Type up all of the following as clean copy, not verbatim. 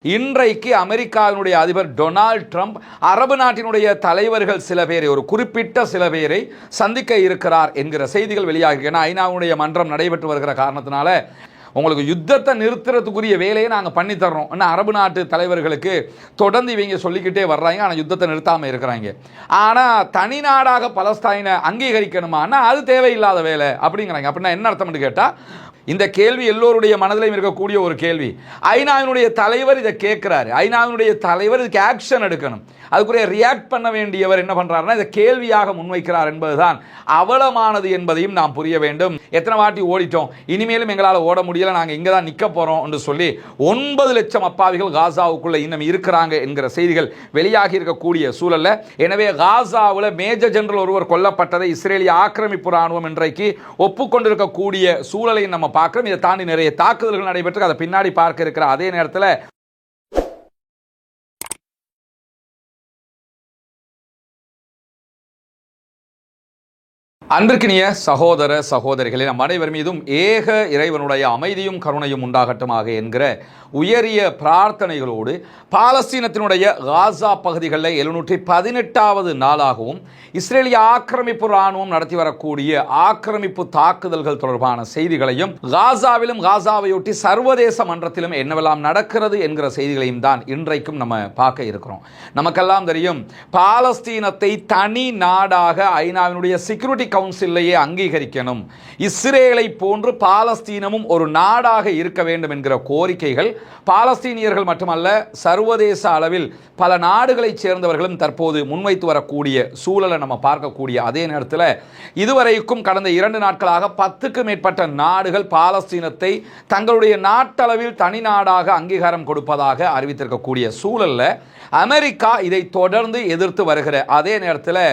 இன்றைக்கு அமெரிக்காவினுடைய அதிபர் டொனால்ட் ட்ரம்ப் அரபு நாட்டினுடைய தலைவர்கள் சில பேரை, ஒரு குறிப்பிட்ட சில பேரை சந்திக்க இருக்கிறார் என்கிற செய்திகள் வெளியாகி, ஏன்னா ஐநாவுடைய மன்றம் நடைபெற்று வருகிற காரணத்தினால உங்களுக்கு யுத்தத்தை நிறுத்துறதுக்குரிய வேலையை நாங்கள் பண்ணி தர்றோம். ஆனால் அரபு நாட்டு தலைவர்களுக்கு தொடர்ந்து இவங்க சொல்லிக்கிட்டே வர்றாங்க, ஆனால் யுத்தத்தை நிறுத்தாமல் இருக்கிறாங்க. ஆனால் தனி நாடாக பலஸ்தீனை அங்கீகரிக்கணுமானா அது தேவையில்லாத வேலை அப்படிங்கிறாங்க. அப்படின்னா என்ன அர்த்தம்னு கேட்டால், இந்த கேள்வி எல்லோருடைய மனதிலையும் இருக்கக்கூடிய ஒரு கேள்வி. ஐநாவினுடைய தலைவர் இதை கேட்கிறாரு, ஐநாவினுடைய தலைவர் இதுக்கு ஆக்ஷன் எடுக்கணும், அதுக்குரிய ரியாக்ட் பண்ண வேண்டியவர் என்ன பண்றாருன்னா இதை கேள்வியாக முன்வைக்கிறார் என்பதுதான் அவலமானது என்பதையும் நாம் புரிய வேண்டும். எத்தனை வாட்டி ஓடிட்டோம், இனிமேலும் எங்களால் ஓட முடியல, நாங்கள் இங்கே தான் நிற்க போறோம் என்று சொல்லி 9 லட்சம் அப்பாவிகள் காசாவுக்குள்ள இன்னும் இருக்கிறாங்க என்கிற செய்திகள் வெளியாகி இருக்கக்கூடிய சூழல்ல, எனவே காசாவில் மேஜர் ஜெனரல் ஒருவர் கொல்லப்பட்டதை இஸ்ரேலிய ஆக்கிரமிப்பு ராணுவம் இன்றைக்கு ஒப்புக்கொண்டிருக்கக்கூடிய சூழலை நம்ம பார்க்கிறோம். இதை தாண்டி நிறைய தாக்குதல்கள் நடைபெற்று அதை பின்னாடி பார்க்க இருக்கிற அதே நேரத்தில் அன்பிற்கினிய சகோதர சகோதரிகளே, நம் அனைவர் மீதும் ஏக இறைவனுடைய அமைதியும் கருணையும் உண்டாகட்டுமாக என்கிற உயரிய பிரார்த்தனைகளோடு பாலஸ்தீனத்தினுடைய காசா பகுதிகளில் 718வது நாளாகவும் இஸ்ரேலிய ஆக்கிரமிப்பு ராணுவம் நடத்தி வரக்கூடிய ஆக்கிரமிப்பு தாக்குதல்கள் தொடர்பான செய்திகளையும், காசாவிலும் காசாவையொட்டி சர்வதேச மன்றத்திலும் என்னவெல்லாம் நடக்கிறது என்கிற செய்திகளையும் தான் இன்றைக்கும் நம்ம பார்க்க இருக்கிறோம். நமக்கெல்லாம் தெரியும், பாலஸ்தீனத்தை தனி நாடாக ஐநாவினுடைய செக்யூரிட்டி கவுன்சிலையே அங்கீகரிக்கணும், இஸ்ரேலை போன்று பாலஸ்தீனமும் ஒரு நாடாக இருக்க வேண்டும் என்கிற கோரிக்கைகள் பாலஸ்தீனியர்கள் மட்டுமல்ல சர்வதேச அளவில் பல நாடுகளைச் சேர்ந்தவர்களும் தற்போது முன்வைத்து வரக்கூடிய சூழலை நம்ம பார்க்கக்கூடிய அதே நேரத்தில் இதுவரைக்கும் கடந்த 2 நாட்களாக 10க்கும் மேற்பட்ட நாடுகள் பாலஸ்தீனத்தை தங்களுடைய நாட்டளவில் தனி நாடாக அங்கீகாரம் கொடுப்பதாக அறிவித்திருக்கக்கூடிய சூழலில் அமெரிக்கா இதை தொடர்ந்து எதிர்த்து வருகிற அதே நேரத்தில்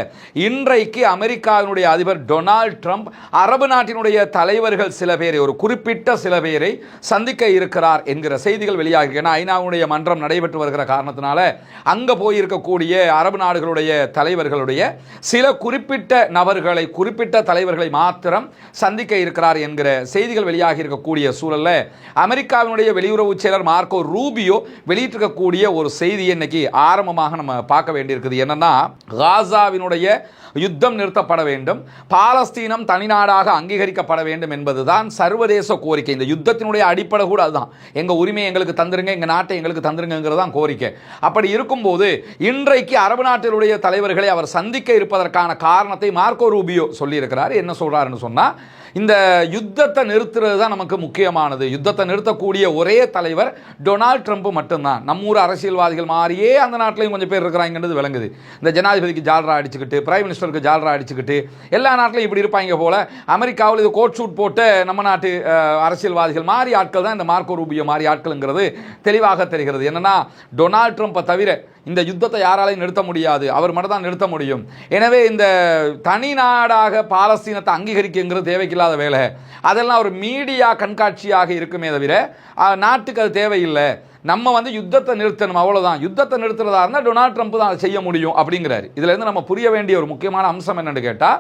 இன்றைக்கு அமெரிக்காவினுடைய அதிபர் டொனால்ட் ட்ரம்ப் அரபு நாட்டினுடைய தலைவர்கள் சில பேரை, ஒரு குறிப்பிட்ட சில பேரை சந்திக்க இருக்கிறார் என்கிற செய்திகள் வெளியாகி, ஏன்னா ஐநாவுடைய மன்றம் நடைபெற்று வருகிற காரணத்தினால அங்கே போயிருக்கக்கூடிய அரபு நாடுகளுடைய தலைவர்களுடைய சில குறிப்பிட்ட நபர்களை, குறிப்பிட்ட தலைவர்களை மாத்திரம் சந்திக்க இருக்கிறார் என்கிற செய்திகள் வெளியாகி இருக்கக்கூடிய சூழலில் அமெரிக்காவினுடைய வெளியுறவு செயலர் மார்க்கோ ரூபியோ வெளியிட்டிருக்கக்கூடிய ஒரு செய்தியை இன்னைக்கு ஆரம்பமாக நம்ம பார்க்க வேண்டியிருக்குது. என்னன்னா, காசாவினுடைய யுத்தம் நிறுத்தப்பட வேண்டும், பாலஸ்தீனம் தனிநாடாக அங்கீகரிக்கப்பட வேண்டும் என்பதுதான் சர்வதேச கோரிக்கை. இந்த யுத்தத்தினுடைய அடிப்படை கூட அதுதான், எங்க உரிமையை எங்களுக்கு தந்துருங்க, எங்க நாட்டை எங்களுக்கு தந்துருங்கிறது தான் கோரிக்கை. அப்படி இருக்கும்போது இன்றைக்கு அரபு நாட்டினுடைய தலைவர்களை அவர் சந்திக்க இருப்பதற்கான காரணத்தை மார்க்கோ ரூபியோ சொல்லியிருக்கிறார். என்ன சொல்றாருன்னு சொன்னா, இந்த யுத்தத்தை நிறுத்துறது தான் நமக்கு முக்கியமானது, யுத்தத்தை நிறுத்தக்கூடிய ஒரே தலைவர் டொனால்ட் ட்ரம்ப் மட்டும்தான். நம்மூர் அரசியல்வாதிகள் மாதிரியே அந்த நாட்டிலையும் கொஞ்சம் பேர் இருக்கிறாங்கிறது விளங்குது. இந்த ஜனாதிபதிக்கு ஜால்ரா அடிச்சுக்கிட்டு, பிரைம் மினிஸ்டருக்கு ஜால்ரா அடிச்சுக்கிட்டு எல்லா நாட்டிலையும் இப்படி இருப்பாங்க போல. அமெரிக்காவில் இது கோட் ஷூட் போட்டு நம்ம நாட்டு அரசியல்வாதிகள் மாறி ஆட்கள் தான் இந்த மார்க்கோ ரூபியோ மாறி ஆட்கள்ங்கிறது தெளிவாக தெரிகிறது. என்னன்னா, டொனால்ட் ட்ரம்ப்பை தவிர இந்த யுத்தத்தை யாராலையும் நிறுத்த முடியாது, அவர் மட்டும் தான் நிறுத்த முடியும். எனவே இந்த தனி நாடாக பாலஸ்தீனத்தை அங்கீகரிக்கிறது தேவையில்லாத வேலை, அதெல்லாம் ஒரு மீடியா கண்காட்சியாக இருக்குமே தவிர நாட்டுக்கு அது தேவையில்லை. நம்ம யுத்தத்தை நிறுத்தணும், அவ்வளவுதான். யுத்தத்தை நிறுத்துறதா இருந்தால் டொனால்ட் ட்ரம்ப் தான் அதை செய்ய முடியும் அப்படிங்கிறாரு. இதுல இருந்து நம்ம புரிய வேண்டிய ஒரு முக்கியமான அம்சம் என்னன்னு கேட்டா,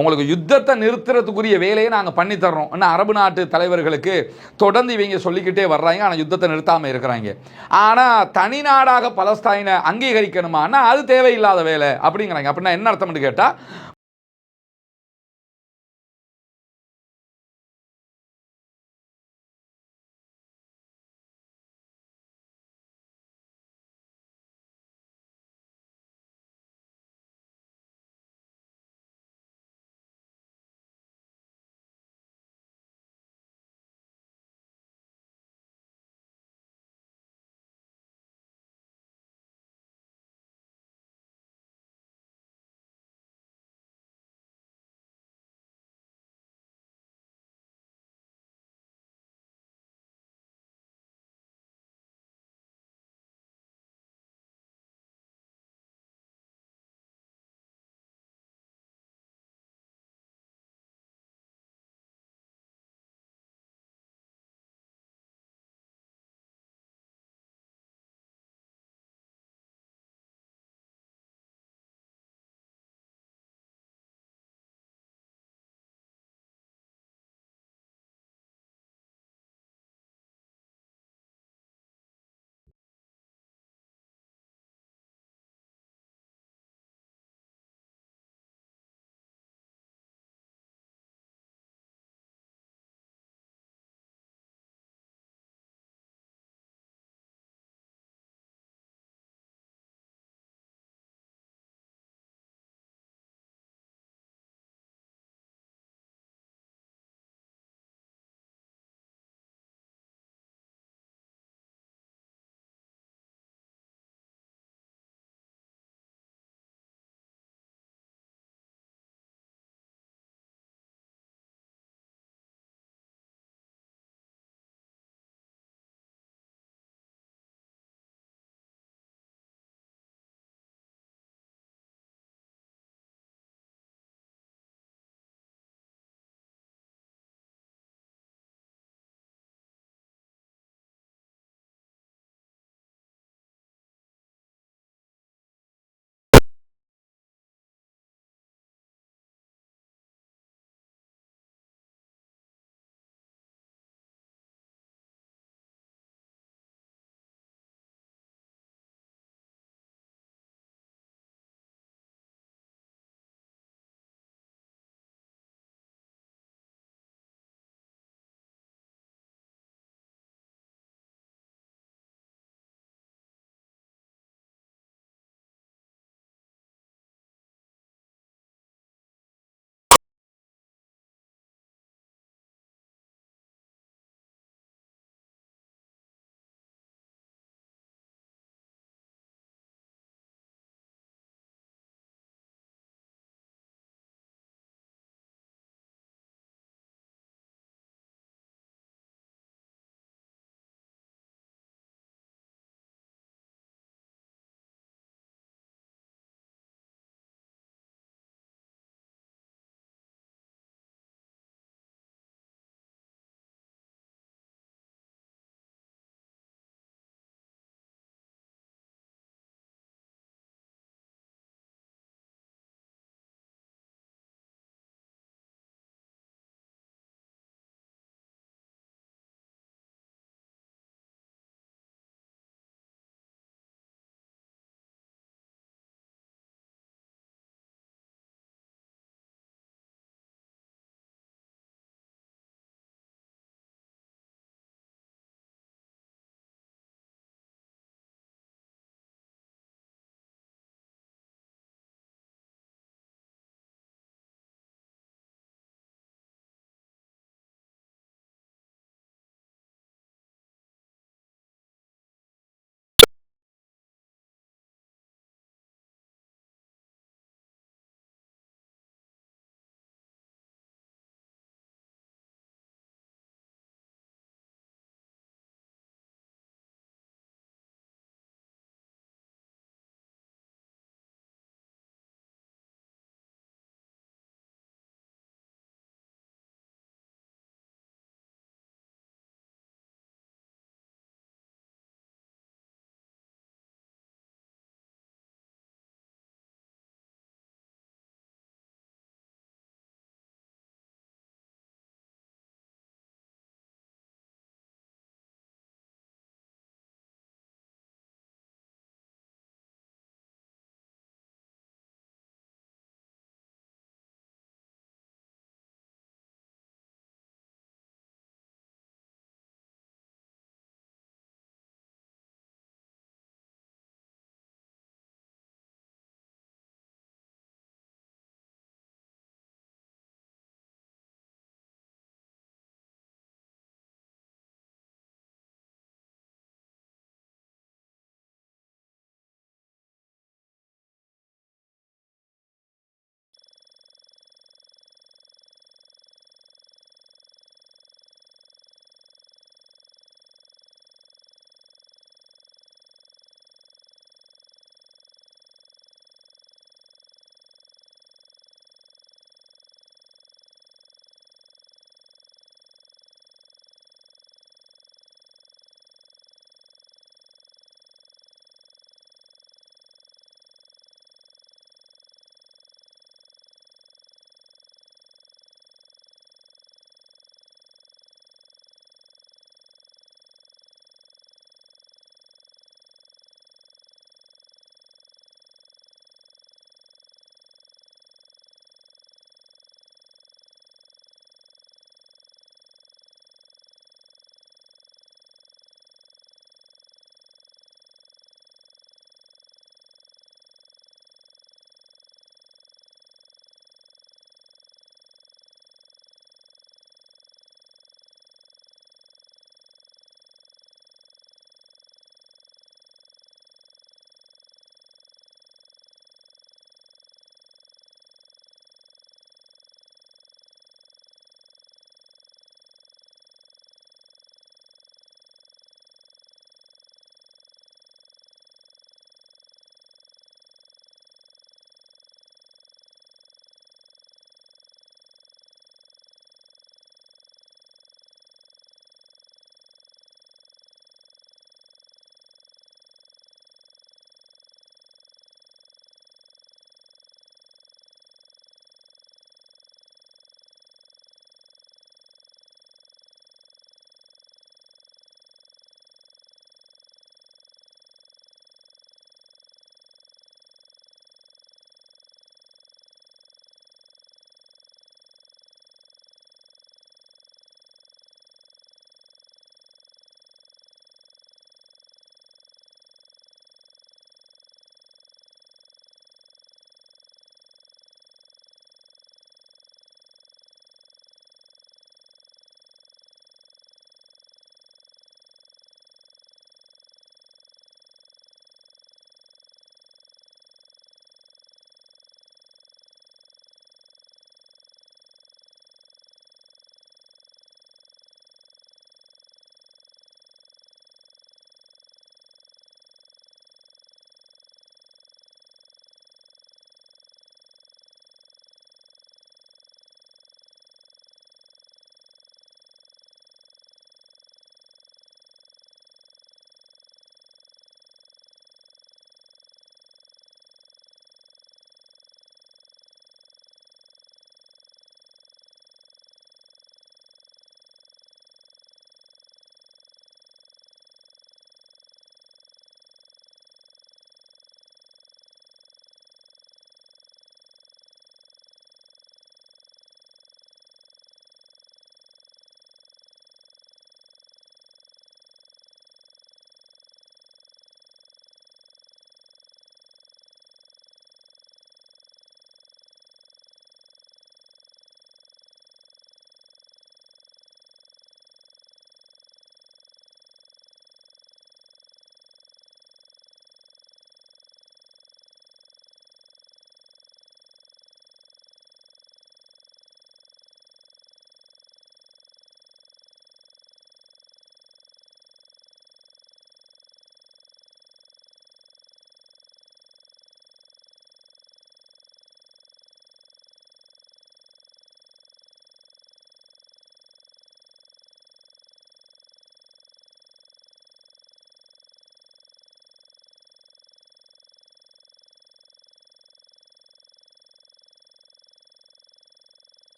உங்களுக்கு யுத்தத்தை நிறுத்துறதுக்குரிய வேலையை நாங்கள் பண்ணி தர்றோம், ஆனால் அரபு நாட்டு தலைவர்களுக்கு தொடர்ந்து இவங்க சொல்லிக்கிட்டே வர்றாங்க, ஆனால் யுத்தத்தை நிறுத்தாமல் இருக்கிறாங்க. ஆனால் தனி நாடாக பலஸ்தீனை அங்கீகரிக்கணுமானா அது தேவையில்லாத வேலை அப்படிங்கிறாங்க. அப்படின்னா என்ன அர்த்தம்னு கேட்டால்,